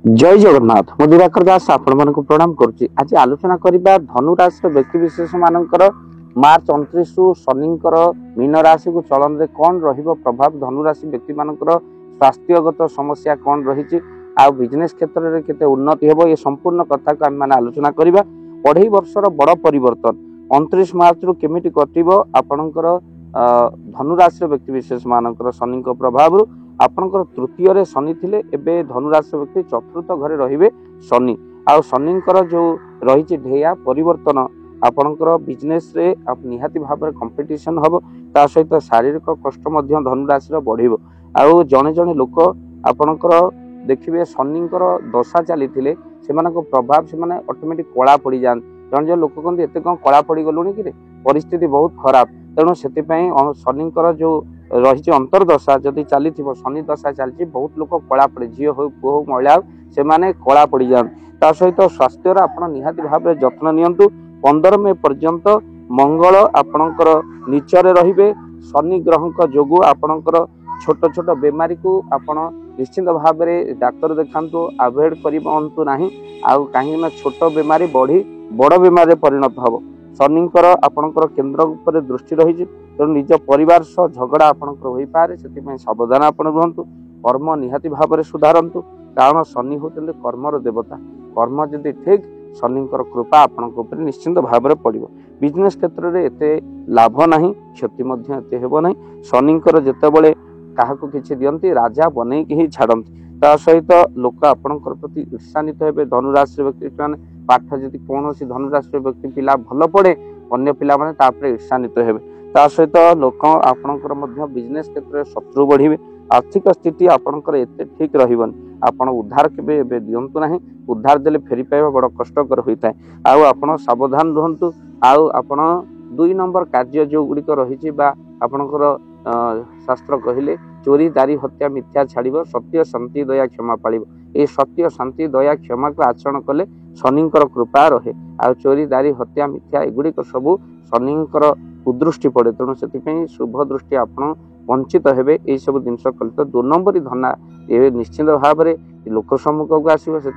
जय जगन्नाथ मु दिवाकर दास आपण प्रणाम करुच्ची। आज आलोचना करबा धनु राशि व्यक्ति विशेष मानकर मार्च 29 रु शनि मीन राशि को चलन रे कौन रहिबो प्रभाव, धनु राशि व्यक्ति मानकर स्वास्थ्यगत समस्या कौन रही आ बिजनेस क्षेत्र में केते उन्नति हेबो, ये संपूर्ण कथा को आम आलोचना करबा। 2.5 वर्षर बड़ परिवर्तन 29 मार्च रु केमिति कटिबो आपणकर धनु राशि व्यक्ति विशेष मानकर शनि प्रभाव आपणकर तृतीय रे शनि थिले, एबे धनु राशि व्यक्ति चतुर्थ घरे रहिबे शनि। आ शनिंकर जो रही ढेया परिवर्तन आपणकर बिजनेस रे आप निहाती भाव में कंपटीशन हबो, ता सहित शारीरिक कष्ट मध्य धनु राशि रो बढ़िबो। आ जने जने लोक आपणकर देखिबे शनिंकर दशा चली थिले सेमानको प्रभाव से माने ऑटोमेटिक कला पड़ी जान। जन जन लोक कहते एते कौन कला पड़ी गलुनी कि परिस्थिति बहुत खराब, तेणु से शनिंकर जो रही अंतर्दशा जदि चली शनि दशा चलती बहुत लोक कला पड़े, झील हो पुह हो महिला हो से माने कला पड़ी जान। ता सहित स्वास्थ्यर आपण निहाती भाव में जत्न नियंतु। 15 मे पर्यंत मंगल आपणकर नीचरे रहिबे, शनि ग्रह जोगु आपणकर छोट छोट बेमारी को आपण निश्चित भाव में डाक्तर देखांतु, अवॉइड करंतु नाही। आउ कहीं छोट बेमारी बढ़ी बड़ बेमारी परिणत हम। शनिंकर आपणकर केन्द्र उपर दृष्टि रही, तेणु निज परिवार सह झगड़ा आपणकर हो पारे, से सावधान आपण रुहतु। कर्म निहाती भाव में सुधारतु, कारण शनि होते कर्मर देवता। कर्म जदि ठीक शनिंकर कृपा आपणक उपर निश्चिंत भाव में पड़ो। बिजनेस क्षेत्र में एते लाभ नहीं, क्षति एते हेबो नहीं। शनिंकर जेतेबेले काहाकू किछि दियंती राजा बनैकी ही छाड़ती, ता सहित लोक आपणकर प्रति ईर्षान्वित हेबे। धनु राशि व्यक्ति माने पाठ जदि कौन धनु राशि व्यक्ति पिला भल पड़े अन्य पिला माने तापरे ईर्षान्वित हेबे। ता सहित लोक आपणकर मध्य बिजनेस क्षेत्र में शत्रु बढ़िबे। आर्थिक स्थिति आपणकर एते ठीक रहिबनी। आपण उद्धार केबे एबे दियंतु नाही, उद्धार देले फेरी पाइबा बड़ कष्टकर होइताय। आउ आपण सावधान रहंतु। आउ आपण 2 नंबर कार्य जो गुड़िक रही बा आपणकर शास्त्र कहले चोरी दारी हत्या मिथ्या छाड़िब, सत्य शांति दया क्षमा पालिब। ये सत्य शांति दया क्षमा को आचरण कले शनिंकर कृपा रहे। आ चोरी दारी हत्या मिथ्या एगुड़िक सबू शनिंकर कुदृष्टि पड़े, तेणु से शुभ दृष्टि आपण वंचित हेबे। यही सब जिनस कले तो 2 नंबर धना ये निश्चित भाव में लोक सम्मुख को आसो, से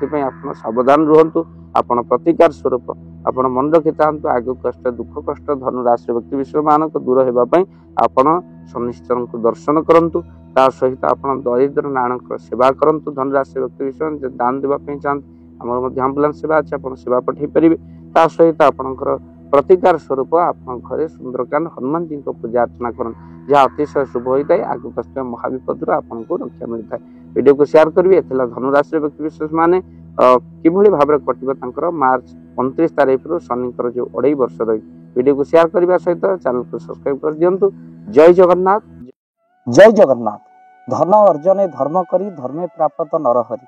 सावधान रुहतु। आपण प्रतिकार स्वरूप आपण मन रखि था आग कष्ट दुख कष्ट धनु राशि व्यक्ति विशेष मानक दूर होगापी आपण शनिश्चर को दर्शन करंतु। ता सहित आपण दरिद्र नारायण सेवा करंतु। धनु राशि व्यक्ति विशेष दान देवाई चाहते आम आम्बुलांस सेवा अच्छे आप सेवा पठे पारे। ता सहित आपणकर प्रतिकार स्वरूप आप घरे सुंदरकांड हनुमान जी को पूजा अर्चना कर, जहाँ अतिशय शुभ होता है। आग कष्ट महाविपद आपको रक्षा मिलता है। वीडियो को शेयर करेंगे। धनु राशि व्यक्ति विशेष माने किभली भाव में कटो मार्च 29 तारीख रु शनिकर जो 2.5 वर्ष रही। वीडियो को शेयर करने सहित चैनल को सब्सक्राइब कर दिंतु। जय जगन्नाथ। जय जगन्नाथ। धन अर्जने धर्म करी धर्मे प्राप्त नरहरि।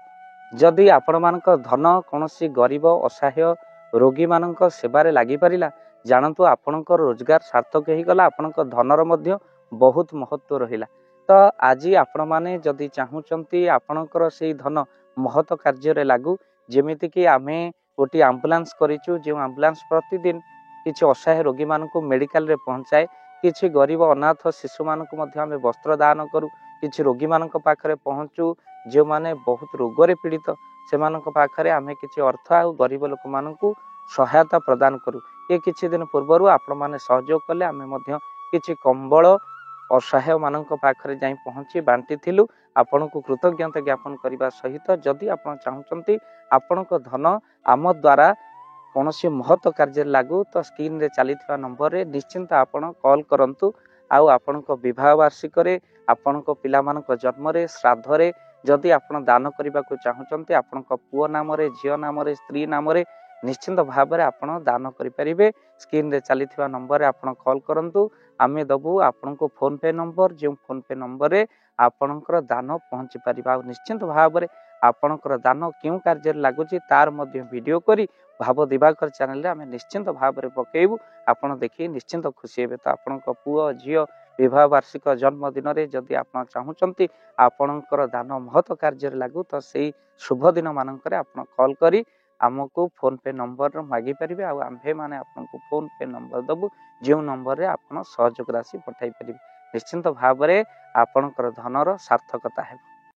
जदि आपण मानक धन कौन गरीब असहाय रोगी मानक सेवारे लगी पारिला, जानतु आपणकर रोजगार सार्थक हो गला, आपणक धनर मध्य बहुत महत्व रहिला। तो आज आपण माने जदि चाहूचंती आपणकर से धन महत कार्य लागू, जेमिति कि आमे गोटे आम्बुलांस करिचु, जो आम्बुलांस प्रतिदिन किछि असहाय रोगी मानक मेडिकल रे पहुंचाए, किछि गरीब अनाथ शिशु मानक मध्य आमे वस्त्र दान करू, किछि रोगी मानक पाखरे पहुंचू जो माने बहुत रोगरे पीड़ित, सेमानक पाखरे आमे किछि अर्थ आ गरीब लोक मानकू सहायता प्रदान करू। ये किछि दिन पूर्वरु आपण माने सहयोग कले, आमे मध्य किछि कंबल असहाय मानक पाखरे जाई पहुंची बांटी थिलु। आपनको कृतज्ञता ज्ञापन करने सहित जदि आपण चाहूचंती आपणक धन आम द्वारा कौन महत्व कार्य लागू, तो स्क्रीन रे चली नंबर रे निश्चिंत आपण कॉल करंतु। आउ आपणक विवाह वार्षिक रे, आपणक पिला मानक जन्म रे, श्राद्ध रे जदि आपण दान करने को चाहूचंती आपणक पुओ नाम रे, झियो नाम रे, स्त्री नाम रे निश्चिंत भाव में आपण दान करें। स्क्रीन रे चली नंबर रे आपण कॉल करंतु। आमे दबु आपनको फोन पे नंबर, जो फोन पे नंबर रे आपणकर दान पहुंची पारिबा। निश्चिंत भाव में आपणकर दान क्यों कार्य लगुच तार मध्य वीडियो करी भाव दिवाकर चैनल रे आमे निश्चिंत भाव में पकेबू। आपण देखि निश्चिंत खुशी हेबे। तो आपणक पुओ झियो विवाह वार्षिक जन्मदिन रे जदि आपण चाहूचंती आपणकर दान महत्व कार्य लागू, तो सेही शुभ दिन मानकर आपण कॉल करी आमको फोन पे नंबर मागी पारिबे। आम्भे माने आपनको फोन पे नंबर दबु, जो नंबर रे आपण सहयोग राशि पठाई पारिबे। निश्चिंत भाव में आपणकर धनर सार्थकता हेबो।